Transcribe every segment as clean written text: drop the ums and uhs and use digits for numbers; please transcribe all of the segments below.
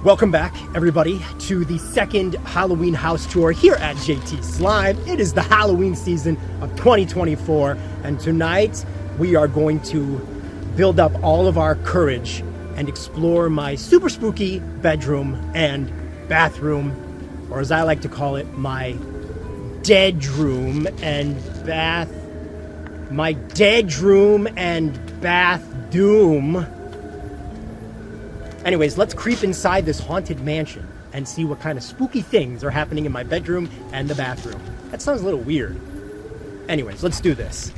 Welcome back, everybody, to the second Halloween house tour here at JT Slime. It is the Halloween season of 2024, and tonight we are going to build up all of our courage and explore my super spooky bedroom and bathroom, or as I like to call it, my deadroom and bath. My deadroom and bath doom. Anyways, let's creep inside this haunted mansion and see what kind of spooky things are happening in my bedroom and the bathroom. That sounds a little weird. Anyways, let's do this.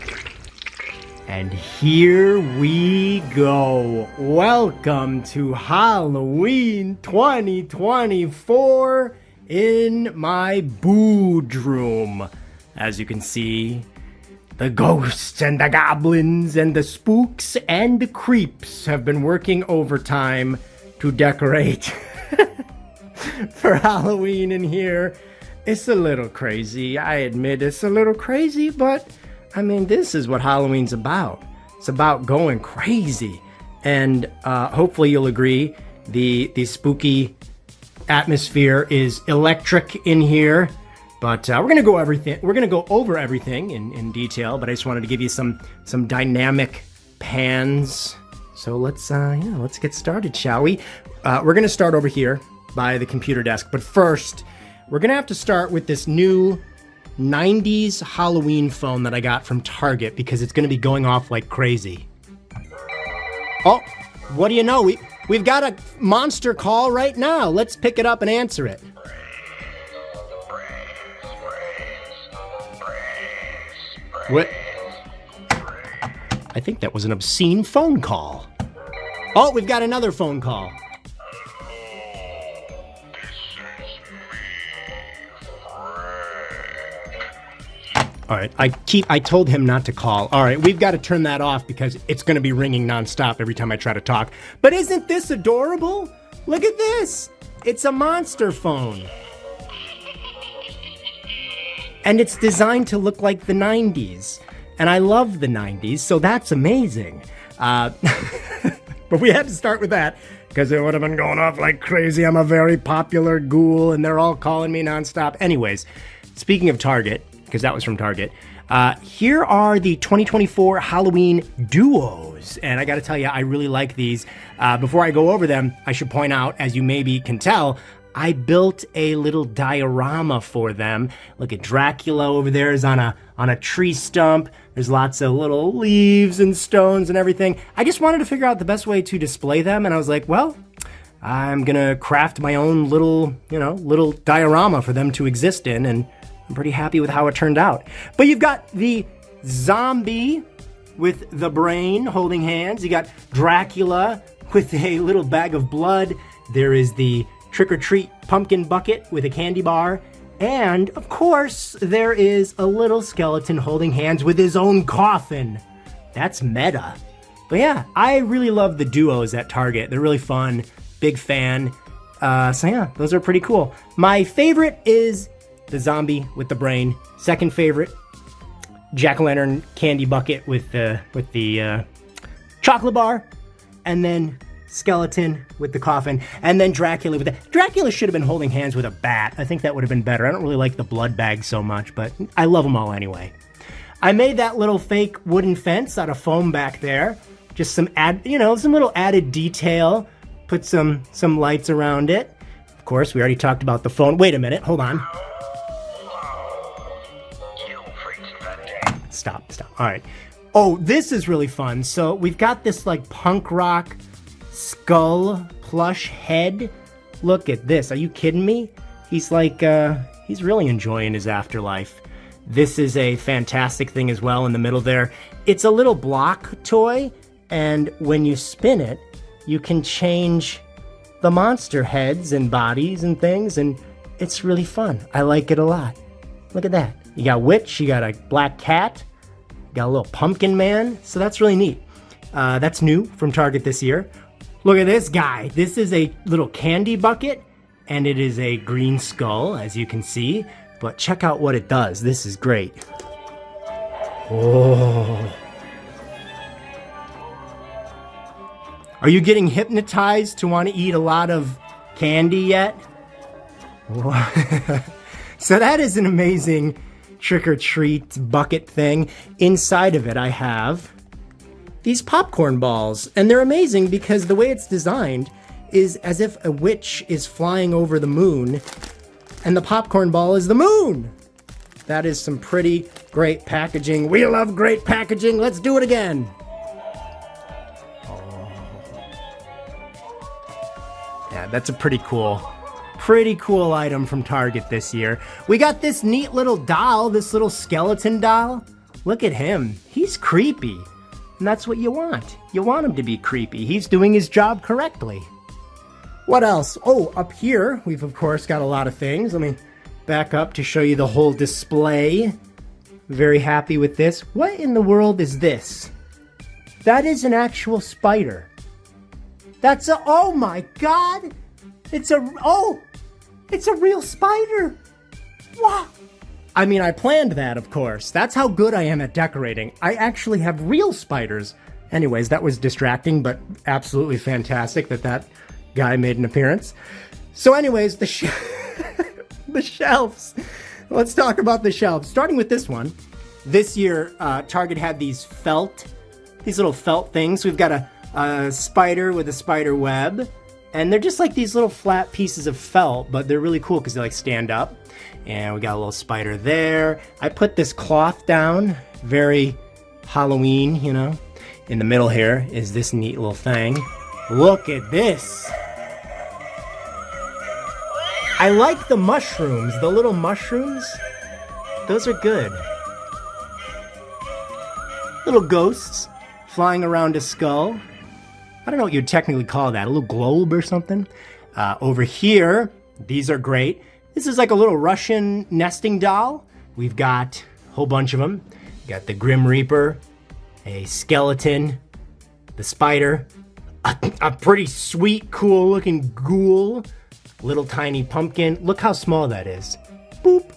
And here we go. Welcome to Halloween 2024 in my boodroom. As you can see, the ghosts and the goblins and the spooks and the creeps have been working overtime to decorate for Halloween in here. It's a little crazy. I admit it's a little crazy, but I mean, this is what Halloween's about. It's about going crazy. And hopefully you'll agree, the spooky atmosphere is electric in here. But we're gonna go over everything in detail. But I just wanted to give you some dynamic pans. So let's get started, shall we? We're gonna start over here by the computer desk. But first, we're gonna have to start with this new 90s Halloween phone that I got from Target because it's gonna be going off like crazy. Oh, what do you know? We've got a monster call right now. Let's pick it up and answer it. What? I think that was an obscene phone call. Oh, we've got another phone call. All right, I told him not to call. All right, we've got to turn that off because it's going to be ringing nonstop every time I try to talk. But isn't this adorable? Look at this. It's a monster phone. And it's designed to look like the 90s. And I love the 90s, so that's amazing. But we had to start with that, because it would have been going off like crazy. I'm a very popular ghoul, and they're all calling me nonstop. Anyways, speaking of Target, because that was from Target, here are the 2024 Halloween duos. And I got to tell you, I really like these. Before I go over them, I should point out, as you maybe can tell, I built a little diorama for them. Look at Dracula over there is on a tree stump. There's lots of little leaves and stones and everything. I just wanted to figure out the best way to display them, and I was like, well, I'm gonna craft my own little diorama for them to exist in, and I'm pretty happy with how it turned out. But you've got the zombie with the brain holding hands. You got Dracula with a little bag of blood. There is the trick-or-treat pumpkin bucket with a candy bar. And, of course, there is a little skeleton holding hands with his own coffin. That's meta. But yeah, I really love the duos at Target. They're really fun. Big fan. So yeah, those are pretty cool. My favorite is the zombie with the brain. Second favorite, jack-o'-lantern candy bucket with the chocolate bar. And then skeleton with the coffin, and then Dracula with the... Dracula should have been holding hands with a bat. I think that would have been better. I don't really like the blood bag so much, but I love them all anyway. I made that little fake wooden fence out of foam back there. Just some little added detail. Put some lights around it. Of course, we already talked about the phone. Wait a minute, hold on. Stop. All right. Oh, this is really fun. So we've got this like punk rock skull plush head. Look at this. Are you kidding me? He's like, he's really enjoying his afterlife. This is a fantastic thing as well in the middle there. It's a little block toy, and when you spin it, you can change the monster heads and bodies and things, and it's really fun. I like it a lot. Look at that. You got witch, you got a black cat, you got a little pumpkin man, so that's really neat. That's new from Target this year. Look at this guy. This is a little candy bucket, and it is a green skull, as you can see. But check out what it does. This is great. Oh. Are you getting hypnotized to want to eat a lot of candy yet? So that is an amazing trick-or-treat bucket thing. Inside of it, I have these popcorn balls. And they're amazing because the way it's designed is as if a witch is flying over the moon and the popcorn ball is the moon. That is some pretty great packaging. We love great packaging. Let's do it again. Oh. Yeah, that's a pretty cool item from Target this year. We got this neat little doll, this little skeleton doll. Look at him. He's creepy. And that's what you want. You want him to be creepy. He's doing his job correctly. What else? Oh, up here, we've of course got a lot of things. Let me back up to show you the whole display. Very happy with this. What in the world is this? That is an actual spider. That's a, oh my God! It's a real spider! Wow! I mean, I planned that, of course. That's how good I am at decorating. I actually have real spiders. Anyways, that was distracting, but absolutely fantastic that guy made an appearance. So anyways, the shelves. Let's talk about the shelves. Starting with this one. This year, Target had these little felt things. We've got a spider with a spider web. And they're just like these little flat pieces of felt, but they're really cool because they like stand up. And we got a little spider there. I put this cloth down, very Halloween, you know. In the middle here is this neat little thing. Look at this. I like the mushrooms, the little mushrooms. Those are good. Little ghosts flying around a skull. I don't know what you'd technically call that, a little globe or something. Over here, these are great. This is like a little Russian nesting doll. We've got a whole bunch of them. We got the Grim Reaper, a skeleton, the spider, a pretty sweet, cool looking ghoul, little tiny pumpkin. Look how small that is. Boop.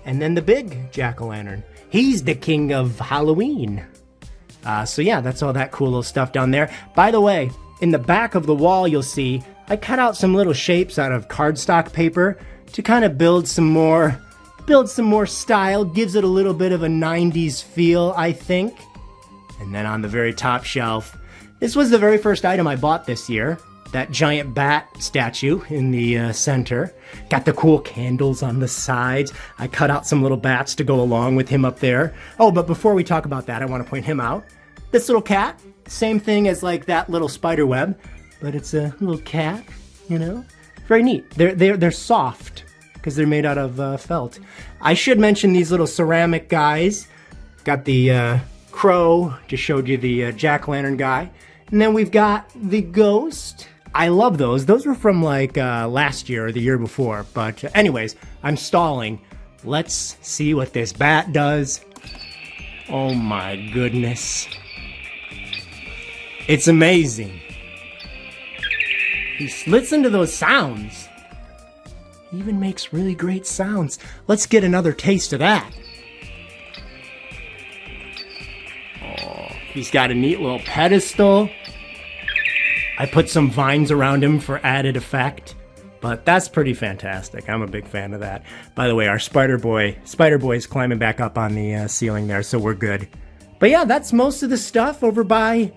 And then the big jack-o'-lantern. He's the king of Halloween. So yeah, that's all that cool little stuff down there. By the way, in the back of the wall, you'll see I cut out some little shapes out of cardstock paper to kind of build some more style. Gives it a little bit of a 90s feel, I think. And then on the very top shelf, this was the very first item I bought this year. That giant bat statue in the center. Got the cool candles on the sides. I cut out some little bats to go along with him up there. Oh, but before we talk about that, I want to point him out. This little cat, same thing as like that little spider web, but it's a little cat, you know? Very neat. They're soft because they're made out of felt. I should mention these little ceramic guys. Got the crow, just showed you the jack-o'-lantern guy. And then we've got the ghost. I love those. Those were from like last year or the year before. But anyways, I'm stalling. Let's see what this bat does. Oh my goodness. It's amazing. Listen to those sounds. He even makes really great sounds. Let's get another taste of that. Oh, he's got a neat little pedestal. I put some vines around him for added effect, but that's pretty fantastic. I'm a big fan of that. By the way, our Spider Boy's climbing back up on the ceiling there, so we're good. But yeah, that's most of the stuff over by,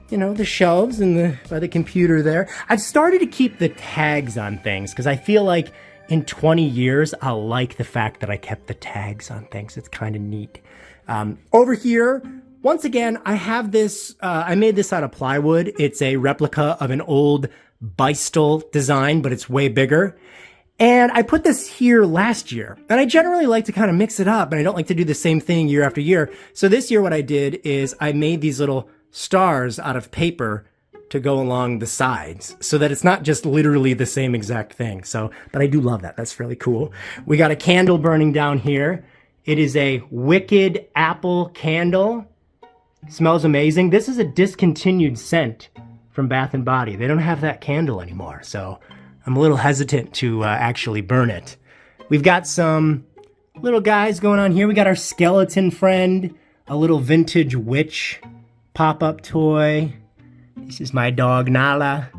you know, the shelves and by the computer there. I've started to keep the tags on things because I feel like in 20 years, I'll like the fact that I kept the tags on things. It's kind of neat. Over here, once again, I have this, I made this out of plywood. It's a replica of an old Beistel design, but it's way bigger. And I put this here last year. And I generally like to kind of mix it up, and I don't like to do the same thing year after year. So this year what I did is I made these little stars out of paper to go along the sides so that it's not just literally the same exact thing. So, but I do love that. That's really cool. We got a candle burning down here. It is a Wicked Apple candle. Smells amazing. This is a discontinued scent from Bath & Body. They don't have that candle anymore, so I'm a little hesitant to actually burn it. We've got some little guys going on here. We got our skeleton friend, a little vintage witch pop-up toy. This is my dog, Nala.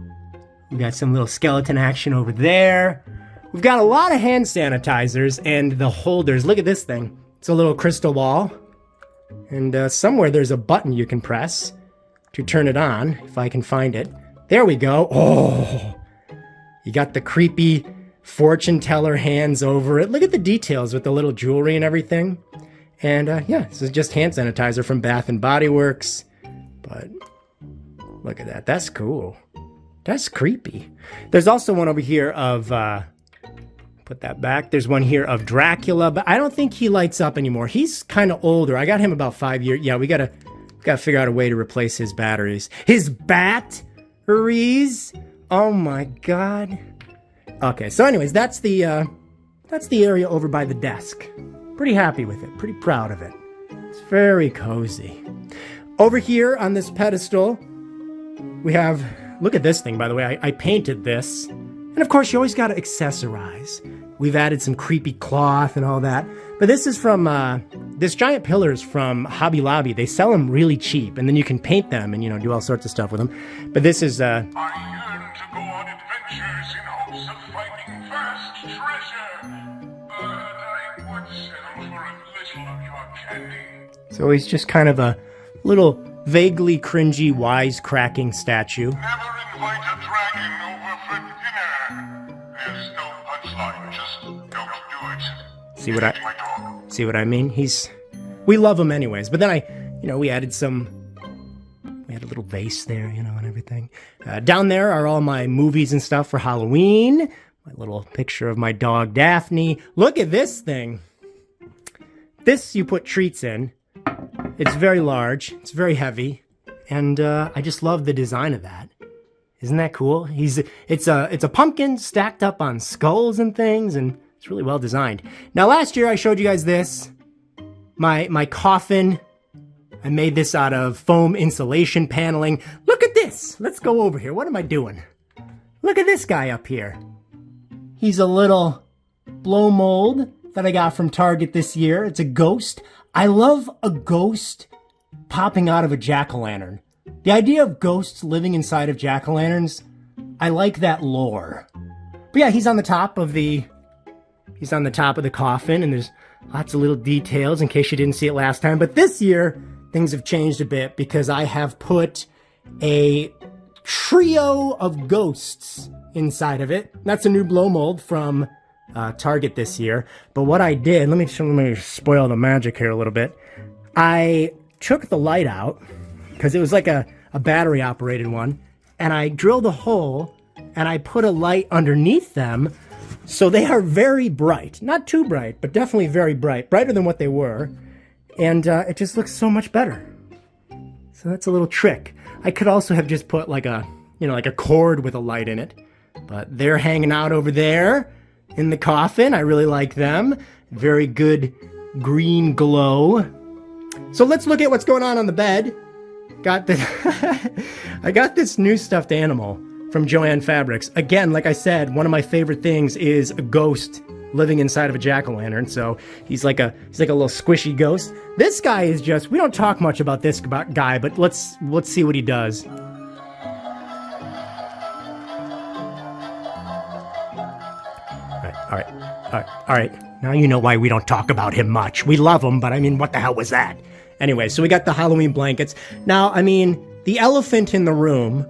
We got some little skeleton action over there. We've got a lot of hand sanitizers and the holders. Look at this thing. It's a little crystal ball. And somewhere there's a button you can press to turn it on, if I can find it. There we go. Oh, you got the creepy fortune teller hands over it. Look at the details with the little jewelry and everything. And yeah, this is just hand sanitizer from Bath & Body Works. But look at that. That's cool. That's creepy. There's also one over here of, put that back. There's one here of Dracula, but I don't think he lights up anymore. He's kind of older. I got him about 5 years. Yeah, we gotta figure out a way to replace his batteries. His batteries? Oh my God. Okay, so anyways, that's the area over by the desk. Pretty happy with it. Pretty proud of it. It's very cozy. Over here on this pedestal, we have, look at this thing, by the way. I painted this. And of course, you always got to accessorize. We've added some creepy cloth and all that. But this is from, this giant pillar's from Hobby Lobby. They sell them really cheap, and then you can paint them and, you know, do all sorts of stuff with them. But this is, I yearn to go on adventures in hopes of finding vast treasure. But I would settle for a little of your candy. So he's just kind of a little vaguely cringy, wisecracking statue. Never invite a dragon over for dinner. There's no punchline, just don't do it. See what I mean? We love him anyways. But then we added we had a little vase there, you know, and everything. Down there are all my movies and stuff for Halloween. My little picture of my dog Daphne. Look at this thing. This you put treats in. It's very large. It's very heavy. And I just love the design of that. Isn't that cool? It's a pumpkin stacked up on skulls and things, and it's really well designed. Now last year I showed you guys this. My coffin. I made this out of foam insulation paneling. Look at this. Let's go over here. What am I doing? Look at this guy up here. He's a little blow mold that I got from Target this year. It's a ghost. I love a ghost popping out of a jack-o'-lantern. The idea of ghosts living inside of jack-o'-lanterns, I like that lore. But yeah, he's on the top of the coffin, and there's lots of little details in case you didn't see it last time. But this year, things have changed a bit because I have put a trio of ghosts inside of it. That's a new blow mold from Target this year. But what I did, let me spoil the magic here a little bit. I took the light out because it was like a battery operated one, and I drilled a hole and I put a light underneath them, so they are very bright. Not too bright, but definitely very bright, brighter than what they were, and it just looks so much better. So that's a little trick. I could also have just put like a cord with a light in it, but they're hanging out over there in the coffin. I really like them. Very good green glow. So let's look at what's going on the bed. I got this new stuffed animal from Joann Fabrics. Again, like I said, one of my favorite things is a ghost living inside of a jack-o'-lantern. So he's like a little squishy ghost. This guy is just, we don't talk much about this guy, but let's see what he does. All right. Now you know why we don't talk about him much. We love him, but I mean, what the hell was that? Anyway, so we got the Halloween blankets. Now, I mean, the elephant in the room,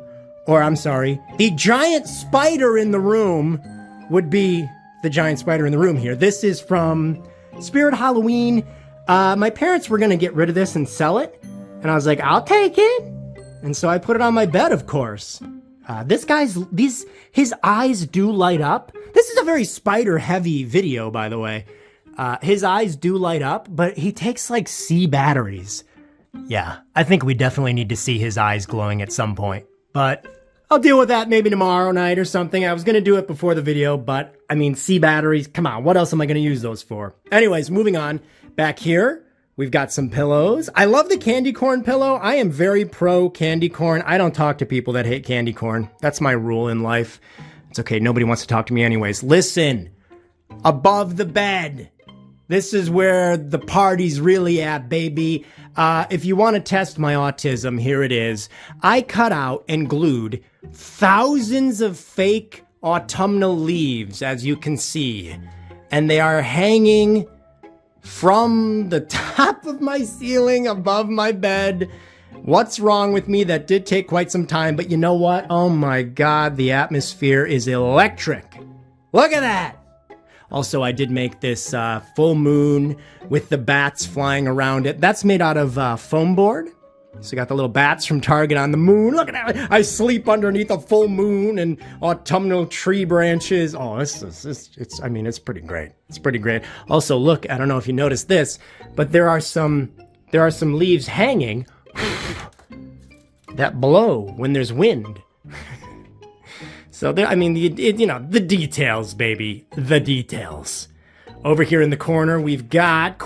or I'm sorry, the giant spider in the room would be the giant spider in the room here. This is from Spirit Halloween. My parents were going to get rid of this and sell it. And I was like, I'll take it. And so I put it on my bed, of course. His eyes do light up. This is a very spider-heavy video, by the way. His eyes do light up, but he takes, like, C batteries. Yeah, I think we definitely need to see his eyes glowing at some point. But I'll deal with that maybe tomorrow night or something. I was going to do it before the video, but, I mean, C batteries, come on, what else am I going to use those for? Anyways, moving on. Back here, we've got some pillows. I love the candy corn pillow. I am very pro candy corn. I don't talk to people that hate candy corn. That's my rule in life. It's okay, nobody wants to talk to me anyways. Listen, above the bed, This is where the party's really at, baby. If you want to test my autism, here it is. I cut out and glued thousands of fake autumnal leaves, as you can see. And they are hanging from the top of my ceiling above my bed. What's wrong with me? That did take quite some time, but you know what? Oh my God, the atmosphere is electric. Look at that! Also, I did make this full moon with the bats flying around it. That's made out of foam board. So you got the little bats from Target on the moon. Look at that! I sleep underneath a full moon and autumnal tree branches. Oh, it's pretty great. It's pretty great. Also, look, I don't know if you noticed this, but there are some leaves hanging that blow when there's wind. So there, the details, baby, the details. Over here in the corner, we've got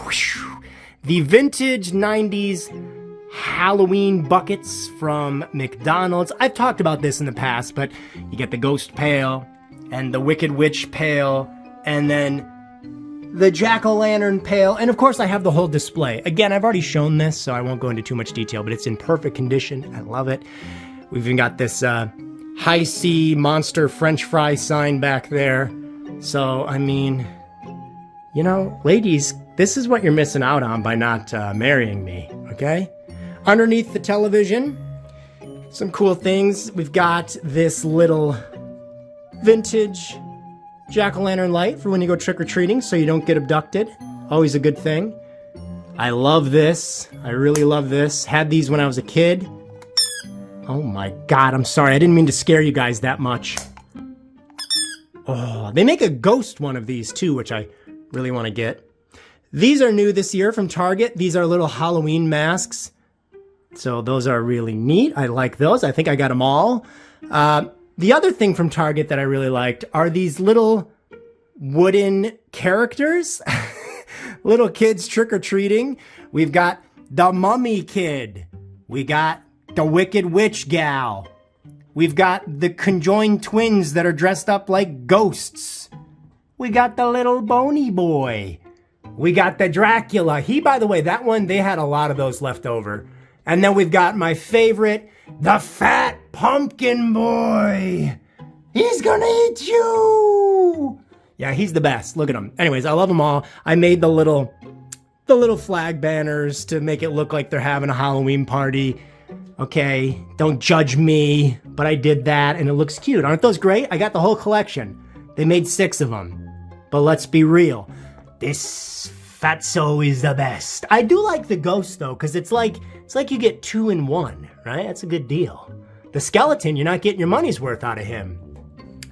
the vintage 90s Halloween buckets from McDonald's. I've talked about this in the past, but you get the ghost pail and the Wicked Witch pail and then the jack-o'-lantern pail. And of course, I have the whole display. Again, I've already shown this, so I won't go into too much detail, but it's in perfect condition. I love it. We've even got this High C monster French fry sign back there. So, ladies, this is what you're missing out on by not marrying me, okay? Underneath the television, some cool things. We've got this little vintage jack-o'-lantern light for when you go trick-or-treating so you don't get abducted. Always a good thing. I love this. I really love this. Had these when I was a kid. Oh my God, I'm sorry. I didn't mean to scare you guys that much. Oh, they make a ghost one of these too, which I really want to get. These are new this year from Target. These are little Halloween masks. So those are really neat. I like those. I think I got them all. The other thing from Target that I really liked are these little wooden characters. Little kids trick-or-treating. We've got the Mummy Kid. We got the Wicked Witch gal. We've got the conjoined twins that are dressed up like ghosts. We got the little bony boy. We got the Dracula. By the way, that one, they had a lot of those left over. And then we've got my favorite, the Fat Pumpkin Boy. He's gonna eat you. Yeah, he's the best. Look at him. Anyways, I love them all. I made the little flag banners to make it look like they're having a Halloween party. Okay, don't judge me, but I did that and it looks cute. Aren't those great? I got the whole collection. They made 6 of them. But let's be real. This Fatso is the best. I do like the ghost though, because it's like you get 2 in 1, right? That's a good deal. The skeleton, you're not getting your money's worth out of him.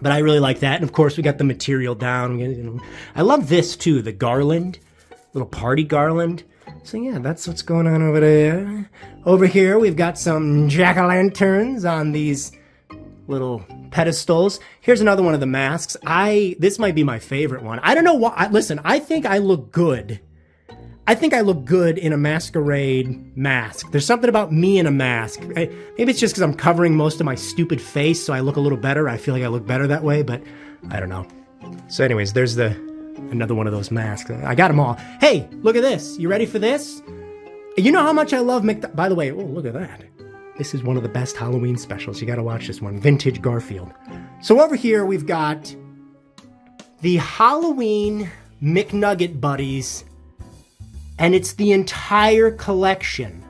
But I really like that. And of course, we got the material down. I love this too, the garland, little party garland. So yeah, that's what's going on over there. Over here, we've got some jack-o'-lanterns on these little pedestals. Here's another one of the masks. This might be my favorite one. I don't know why. Listen, I think I look good. I think I look good in a masquerade mask. There's something about me in a mask. Maybe it's just because I'm covering most of my stupid face, so I look a little better. I feel like I look better that way, but I don't know. So anyways, there's another one of those masks. I got them all. Hey, look at this. You ready for this? You know how much I love By the way, oh, look at that. This is one of the best Halloween specials. You got to watch this one. Vintage Garfield. So over here, we've got the Halloween McNugget Buddies, and it's the entire collection.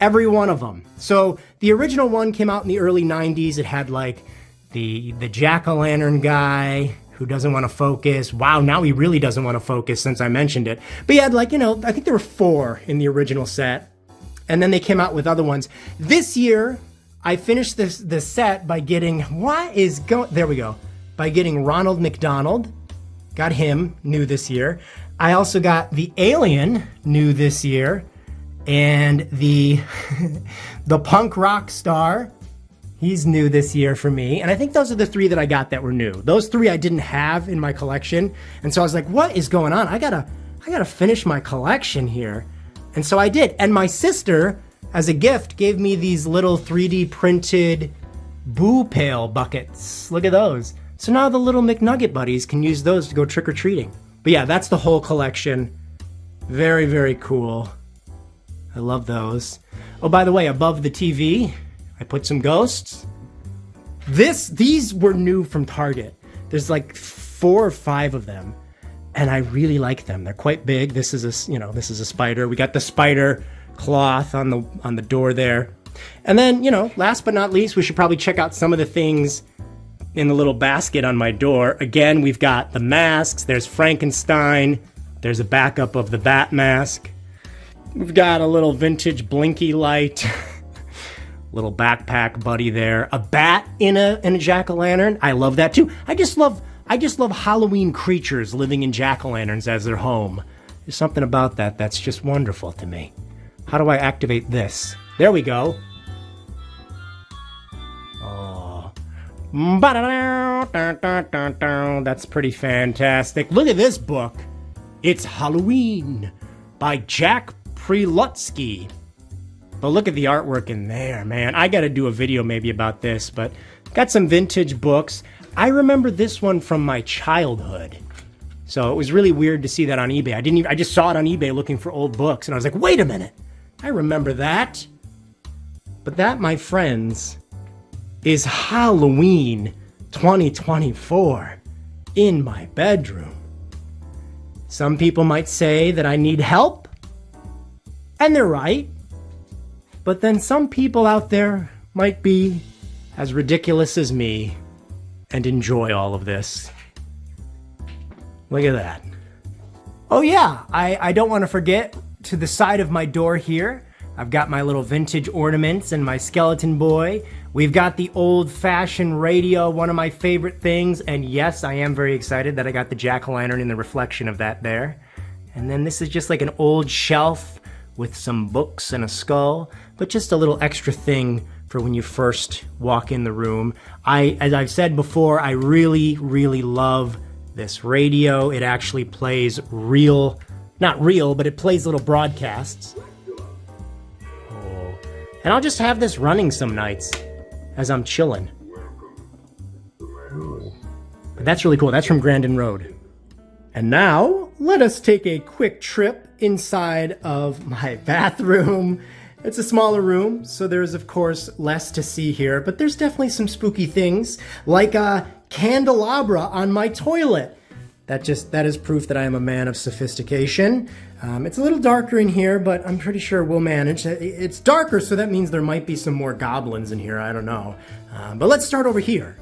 Every one of them. So the original one came out in the early 90s. It had like the jack-o'-lantern guy who doesn't want to focus. Wow, now he really doesn't want to focus since I mentioned it. But he had I think there were 4 in the original set. And then they came out with other ones. This year, I finished the set by getting, there we go. By getting Ronald McDonald. Got him new this year. I also got the Alien new this year. And the punk rock star, he's new this year for me. And I think those are the 3 that I got that were new. Those 3 I didn't have in my collection. And so I was like, what is going on? I gotta finish my collection here. And so I did. And my sister, as a gift, gave me these little 3D printed Boo Pail buckets. Look at those. So now the little McNugget buddies can use those to go trick-or-treating. But yeah, that's the whole collection. Very, very cool. I love those. Oh, by the way, above the TV, I put some ghosts. These were new from Target. There's like 4 or 5 of them, and I really like them. They're quite big. This is a spider. We got the spider cloth on the door there. And then, last but not least, we should probably check out some of the things in the little basket on my door. Again, we've got the masks. There's Frankenstein. There's a backup of the bat mask. We've got a little vintage blinky light. Little backpack buddy there. A bat in a jack-o'-lantern. I love that too. I just love Halloween creatures living in jack-o'-lanterns as their home. There's something about that that's just wonderful to me. How do I activate this? There we go. Oh. That's pretty fantastic. Look at this book. It's Halloween by Jack Prelutsky. But look at the artwork in there, man. I gotta do a video maybe about this, but got some vintage books. I remember this one from my childhood. So it was really weird to see that on eBay. I just saw it on eBay looking for old books, and I was like, wait a minute. I remember that. But that, my friends, is Halloween 2024 in my bedroom. Some people might say that I need help, and they're right. But then some people out there might be as ridiculous as me and enjoy all of this. Look at that. Oh yeah, I don't want to forget, to the side of my door here, I've got my little vintage ornaments and my skeleton boy. We've got the old-fashioned radio, one of my favorite things. And yes, I am very excited that I got the jack-o'-lantern in the reflection of that there. And then this is just like an old shelf with some books and a skull, but just a little extra thing for when you first walk in the room. As I've said before, I really, really love this radio. It actually plays not real, but it plays little broadcasts. Oh. And I'll just have this running some nights as I'm chilling. Ooh. But that's really cool. That's from Grandin Road. And now, let us take a quick trip inside of my bathroom. It's a smaller room, so there's of course less to see here, but there's definitely some spooky things, like a candelabra on my toilet. That is proof that I am a man of sophistication. It's a little darker in here, but I'm pretty sure we'll manage. It's darker, so that means there might be some more goblins in here, I don't know. But let's start over here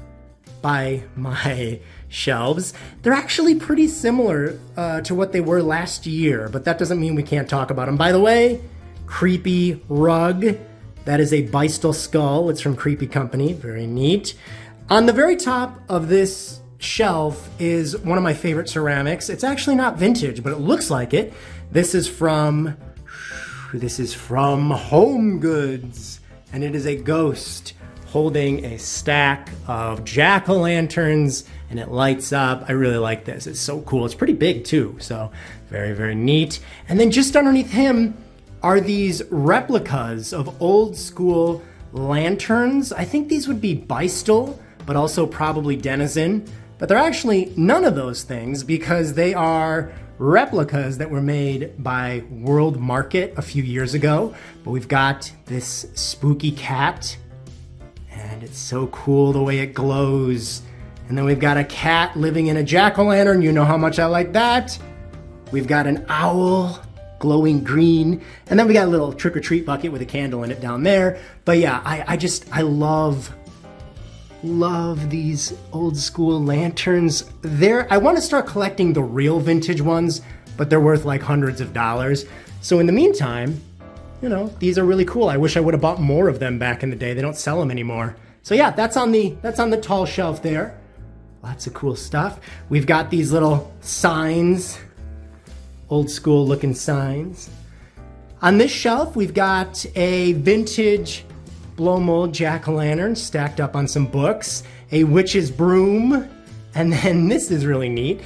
by my shelves. They're actually pretty similar to what they were last year, but that doesn't mean we can't talk about them. By the way, creepy rug. That is a Beistel skull. It's from Creepy Company. Very neat. On the very top of this shelf is one of my favorite ceramics. It's actually not vintage, but it looks like it. This is from Home Goods, and it is a ghost holding a stack of jack-o'-lanterns, and it lights up. I really like this. It's so cool. It's pretty big too, so very, very neat. And then just underneath him are these replicas of old school lanterns. I think these would be Beistel, but also probably Denizen. But they're actually none of those things because they are replicas that were made by World Market a few years ago. But we've got this spooky cat, and it's so cool the way it glows. And then we've got a cat living in a jack-o'-lantern. You know how much I like that. We've got an owl glowing green. And then we got a little trick-or-treat bucket with a candle in it down there. But yeah, I love these old school lanterns. I want to start collecting the real vintage ones, but they're worth like hundreds of dollars. So in the meantime, these are really cool. I wish I would have bought more of them back in the day. They don't sell them anymore. So yeah, that's on the tall shelf there. Lots of cool stuff. We've got these little signs, old school looking signs. On this shelf, we've got a vintage blow mold jack-o'-lantern stacked up on some books, a witch's broom, and then this is really neat.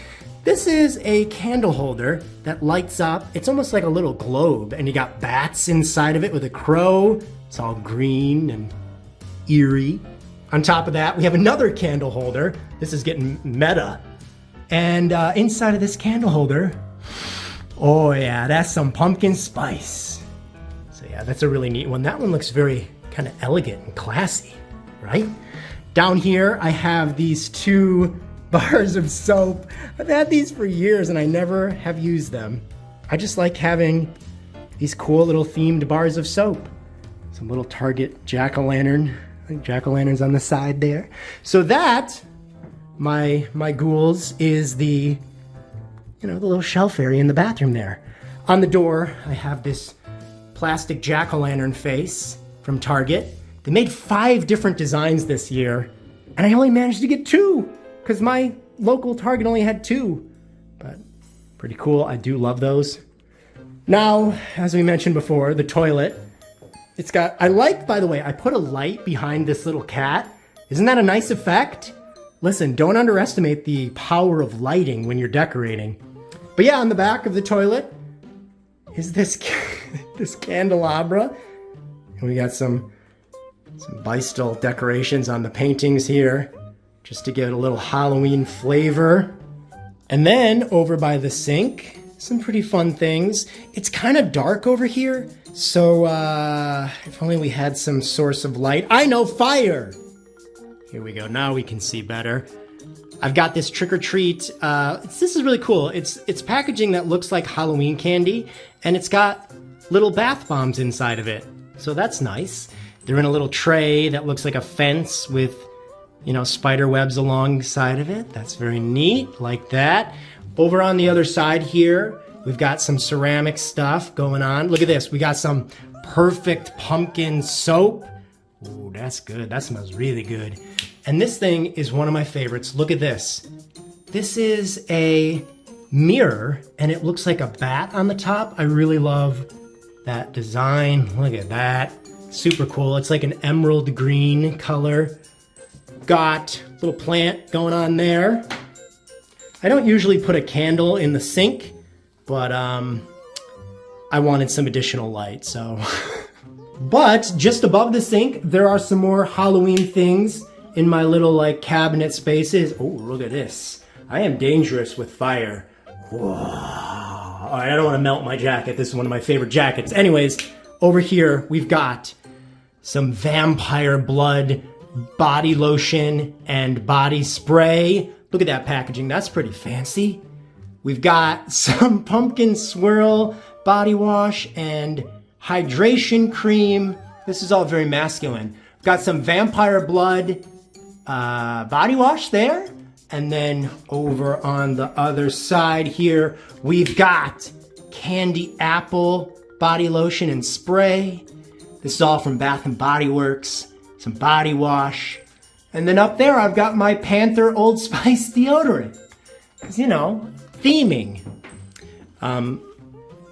This is a candle holder that lights up. It's almost like a little globe, and you got bats inside of it with a crow. It's all green and eerie. On top of that, we have another candle holder. This is getting meta. And inside of this candle holder, oh yeah, that's some pumpkin spice. So yeah, that's a really neat one. That one looks very kind of elegant and classy, right? Down here, I have these 2 bars of soap. I've had these for years and I never have used them. I just like having these cool little themed bars of soap. Some little Target jack-o'-lantern. I think jack-o'-lantern's on the side there. So that, my ghouls, is the, the little shelf area in the bathroom there. On the door, I have this plastic jack-o'-lantern face from Target. They made 5 different designs this year, and I only managed to get 2, because my local Target only had 2. But pretty cool, I do love those. Now, as we mentioned before, the toilet. It's got, I like, by the way, I put a light behind this little cat. Isn't that a nice effect? Listen, don't underestimate the power of lighting when you're decorating. But yeah, on the back of the toilet is this this candelabra. And we got some Bystyle decorations on the paintings here, just to give it a little Halloween flavor. And then over by the sink, some pretty fun things. It's kind of dark over here, so if only we had some source of light. I know, fire! Here we go, now we can see better. I've got this trick or treat. This is really cool. It's packaging that looks like Halloween candy, and it's got little bath bombs inside of it. So that's nice. They're in a little tray that looks like a fence with, spider webs alongside of it. That's very neat, like that. Over on the other side here, we've got some ceramic stuff going on. Look at this. We got some perfect pumpkin soap. Ooh, that's good. That smells really good. And this thing is one of my favorites. Look at this. This is a mirror, and it looks like a bat on the top. I really love that design. Look at that. Super cool. It's like an emerald green color. Got a little plant going on there. I don't usually put a candle in the sink, but I wanted some additional light, so. But just above the sink, there are some more Halloween things in my little cabinet spaces. Oh, look at this. I am dangerous with fire. Whoa. All right, I don't want to melt my jacket. This is one of my favorite jackets. Anyways, over here, we've got some vampire blood body lotion and body spray. Look at that packaging. That's pretty fancy. We've got some pumpkin swirl body wash and hydration cream. This is all very masculine. We've got some vampire blood body wash there. And then over on the other side here, we've got candy apple body lotion and spray. This is all from Bath & Body Works. Some body wash. And then up there, I've got my Panther Old Spice deodorant. Because, theming.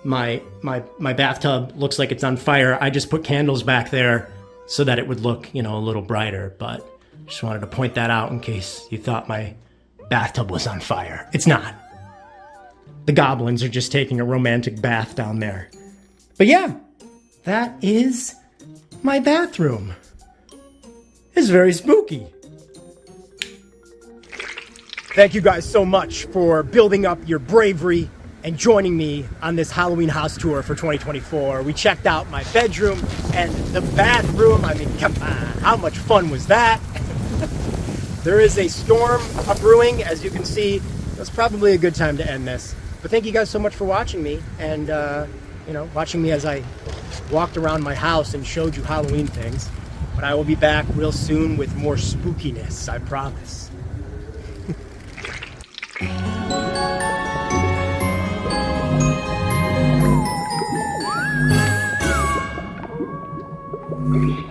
My bathtub looks like it's on fire. I just put candles back there so that it would look, a little brighter. But just wanted to point that out in case you thought my bathtub was on fire. It's not. The goblins are just taking a romantic bath down there. But yeah, that is my bathroom. It's very spooky. Thank you guys so much for building up your bravery and joining me on this Halloween house tour for 2024. We checked out my bedroom and the bathroom. I mean, come on, how much fun was that? There is a storm brewing, as you can see. That's probably a good time to end this. But thank you guys so much for watching me and, watching me as I walked around my house and showed you Halloween things. But I will be back real soon with more spookiness, I promise. Okay.